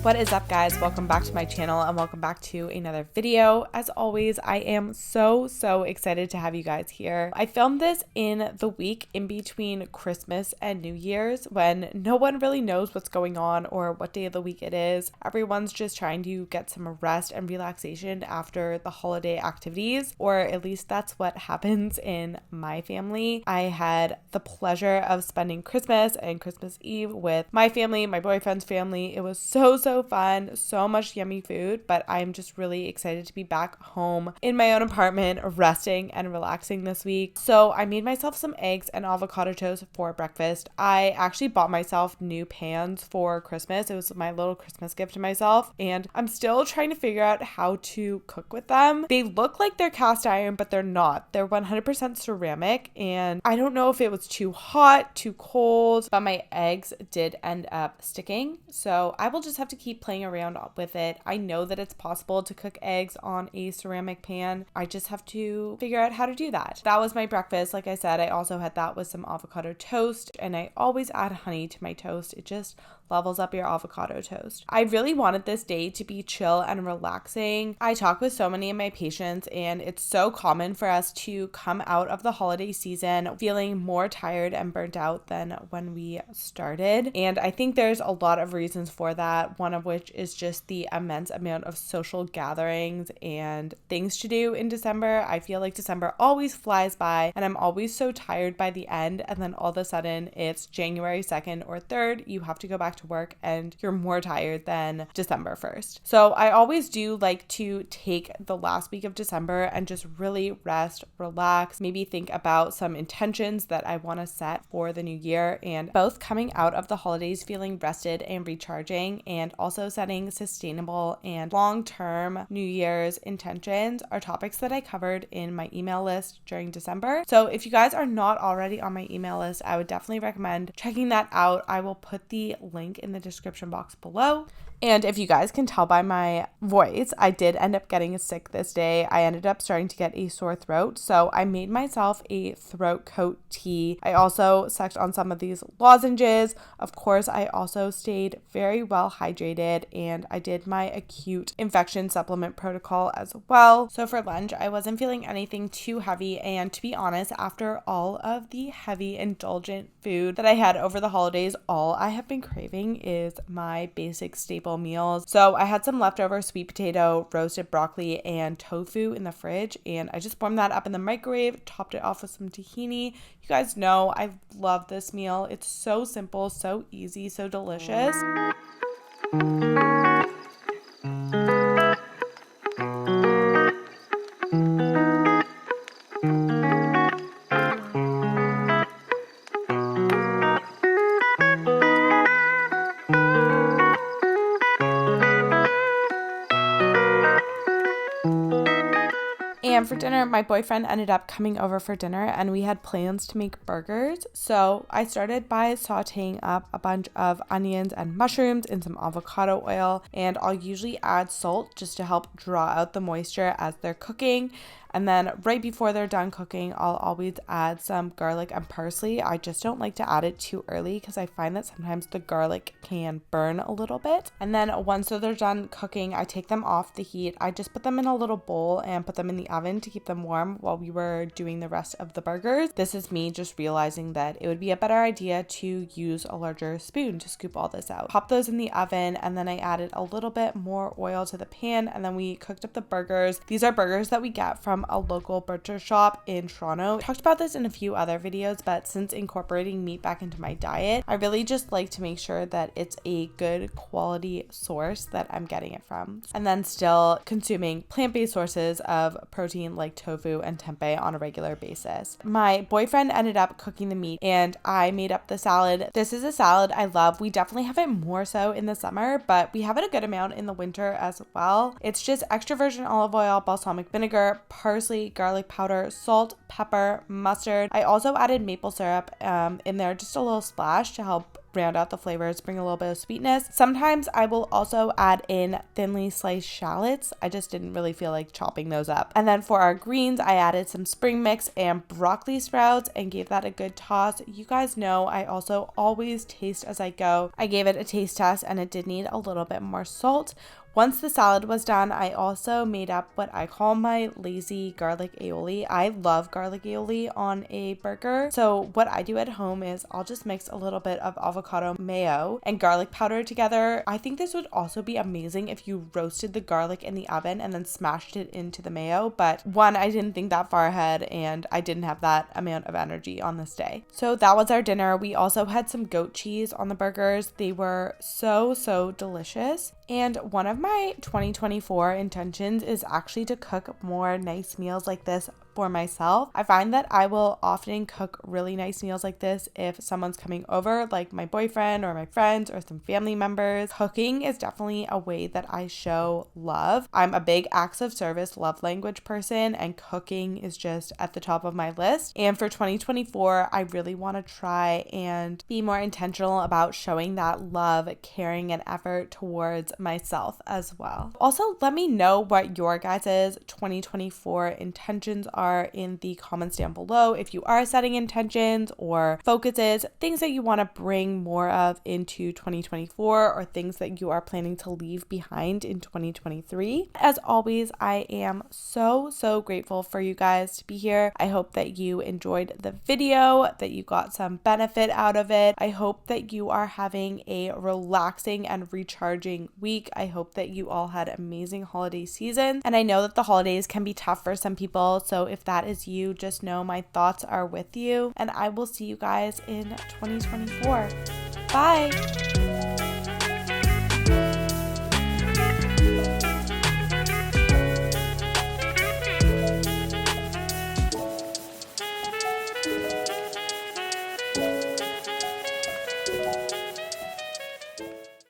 What is up, guys? Welcome back to my channel and welcome back to another video. As always, I am so excited to have you guys here. I filmed this in the week in between Christmas and New Year's when no one really knows what's going on or what day of the week it is. Everyone's just trying to get some rest and relaxation after the holiday activities, or at least that's what happens in my family. I had the pleasure of spending Christmas and Christmas Eve with my family, my boyfriend's family. It was so fun, so much yummy food, but I'm just really excited to be back home in my own apartment, resting and relaxing this week. So I made myself some eggs and avocado toast for breakfast. I actually bought myself new pans for Christmas. It was my little Christmas gift to myself, and I'm still trying to figure out how to cook with them. They look like they're cast iron, but they're not. They're 100% ceramic, and I don't know if it was too hot, too cold, but my eggs did end up sticking. So I will just have to keep playing around with it. I know that it's possible to cook eggs on a ceramic pan. I just have to figure out how to do that. That was my breakfast. Like I said, I also had that with some avocado toast, and I always add honey to my toast. It just levels up your avocado toast. I really wanted this day to be chill and relaxing. I talk with so many of my patients, and it's so common for us to come out of the holiday season feeling more tired and burnt out than when we started. And I think there's a lot of reasons for that, one of which is just the immense amount of social gatherings and things to do in December. I feel like December always flies by, and I'm always so tired by the end, and then all of a sudden it's January 2nd or 3rd, you have to go back to work and you're more tired than December 1st. So I always do like to take the last week of December and just really rest, relax, maybe think about some intentions that I want to set for the new year, and both coming out of the holidays feeling rested and recharging, and also setting sustainable and long-term New Year's intentions are topics that I covered in my email list during December. So if you guys are not already on my email list, I would definitely recommend checking that out. I will put the link in the description box below. And if you guys can tell by my voice, I did end up getting sick this day. I ended up starting to get a sore throat, so I made myself a throat coat tea. I also sucked on some of these lozenges. Of course, I also stayed very well hydrated, and I did my acute infection supplement protocol as well. So for lunch, I wasn't feeling anything too heavy, and to be honest, after all of the heavy indulgent food that I had over the holidays, all I have been craving is my basic staple meals. So I had some leftover sweet potato, roasted broccoli, and tofu in the fridge, and I just warmed that up in the microwave, topped it off with some tahini. You guys know I love this meal. It's so simple, so easy, so delicious. And for dinner, my boyfriend ended up coming over for dinner, and we had plans to make burgers. So I started by sauteing up a bunch of onions and mushrooms in some avocado oil, and I'll usually add salt just to help draw out the moisture as they're cooking. And then right before they're done cooking, I'll always add some garlic and parsley. I just don't like to add it too early because I find that sometimes the garlic can burn a little bit. And then once they're done cooking, I take them off the heat. I just put them in a little bowl and put them in the oven to keep them warm while we were doing the rest of the burgers. This is me just realizing that it would be a better idea to use a larger spoon to scoop all this out. Pop those in the oven, and then I added a little bit more oil to the pan, and then we cooked up the burgers. These are burgers that we get from a local butcher shop in Toronto. I talked about this in a few other videos, but since incorporating meat back into my diet, I really just like to make sure that it's a good quality source that I'm getting it from, and then still consuming plant-based sources of protein like tofu and tempeh on a regular basis. My boyfriend ended up cooking the meat, and I made up the salad. This is a salad I love. We definitely have it more so in the summer, but we have it a good amount in the winter as well. It's just extra virgin olive oil, balsamic vinegar, parsley, garlic powder, salt, pepper, mustard. I also added maple syrup in there, just a little splash to help round out the flavors, bring a little bit of sweetness. Sometimes I will also add in thinly sliced shallots. I just didn't really feel like chopping those up. And then for our greens, I added some spring mix and broccoli sprouts and gave that a good toss. You guys know I also always taste as I go. I gave it a taste test and it did need a little bit more salt. Once the salad was done, I also made up what I call my lazy garlic aioli. I love garlic aioli on a burger. So what I do at home is I'll just mix a little bit of avocado mayo and garlic powder together. I think this would also be amazing if you roasted the garlic in the oven and then smashed it into the mayo. But one, I didn't think that far ahead and I didn't have that amount of energy on this day. So that was our dinner. We also had some goat cheese on the burgers. They were so delicious. And one of my 2024 intentions is actually to cook more nice meals like this for myself. I find that I will often cook really nice meals like this if someone's coming over, like my boyfriend or my friends or some family members. Cooking is definitely a way that I show love. I'm a big acts of service love language person, and cooking is just at the top of my list. And for 2024, I really want to try and be more intentional about showing that love, caring, and effort towards myself as well. Also, let me know what your guys' 2024 intentions are in the comments down below. If you are setting intentions or focuses, things that you want to bring more of into 2024 or things that you are planning to leave behind in 2023. As always, I am so grateful for you guys to be here. I hope that you enjoyed the video, that you got some benefit out of it. I hope that you are having a relaxing and recharging week. I hope that you all had amazing holiday seasons. And I know that the holidays can be tough for some people. So if that is you, just know my thoughts are with you. And I will see you guys in 2024. Bye.